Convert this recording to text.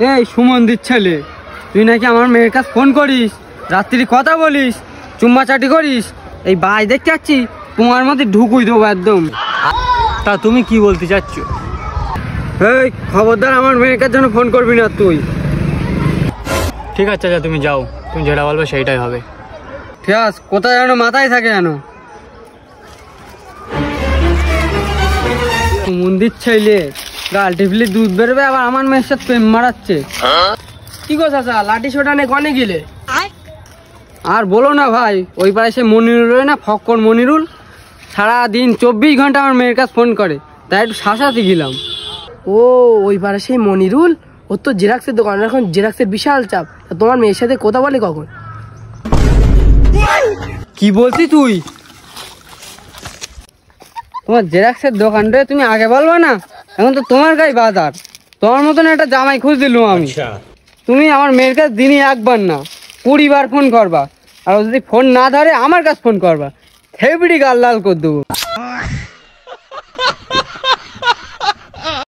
এই সুমন্দির ছেলে, তুই নাকি আমার মেয়ের কাছে ফোন করিস, রাত্রি কথা বলিস, চুম্মা চাটি করিস। এই বাই দেখতে যাচ্ছি, তোমার মধ্যে ঢুকুই দেবো একদম। তা তুমি কি বলতে চাচ্ছ? এই খবরদার আমার মেয়ের কাছে জন্য ফোন করবি না তুই। ঠিক আছে চাচা, তুমি যাও, তুমি যেটা বলবে সেইটাই হবে। ঠিক আছে, কোথায় যেন মাথায় থাকে যেন। মন্দির ছেলে গাল টিপলি দুধ বেরোবে, আবার আমার মেয়ের সাথে প্রেম মারাচ্ছে। কি গো চাচা, লাঠি সোটানে কনে গেলে? আর বলো না ভাই, ওই পাশে সে মনিরুল না, ফক্কর মনিরুল, সারাদিন 24 ঘন্টা আমার মেয়ের কাছে ফোন করে, তাই একটু শাসাতে গেলাম। ও ওই পারে সেই মনিরুল, ওর তো জেরাক্সের দোকান, এখন জেরাক্সের বিশাল চাপ। তা তোমার মেয়ের সাথে কথা বলে কখন? কি বলছি তুই? তোমার জেরাক্সের দোকানটা তুমি আগে বলবা না? এখন তো তোমার গায়ে বাজার, তোমার মতন একটা জামাই খুঁজ দিলুম আমি। তুমি আমার মেয়ের কাছে দিনই একবার না 20 বার ফোন করবা, আর যদি ফোন না ধরে আমার কাছে ফোন করবা, থেবড়ি গাল লাল করে দেবো।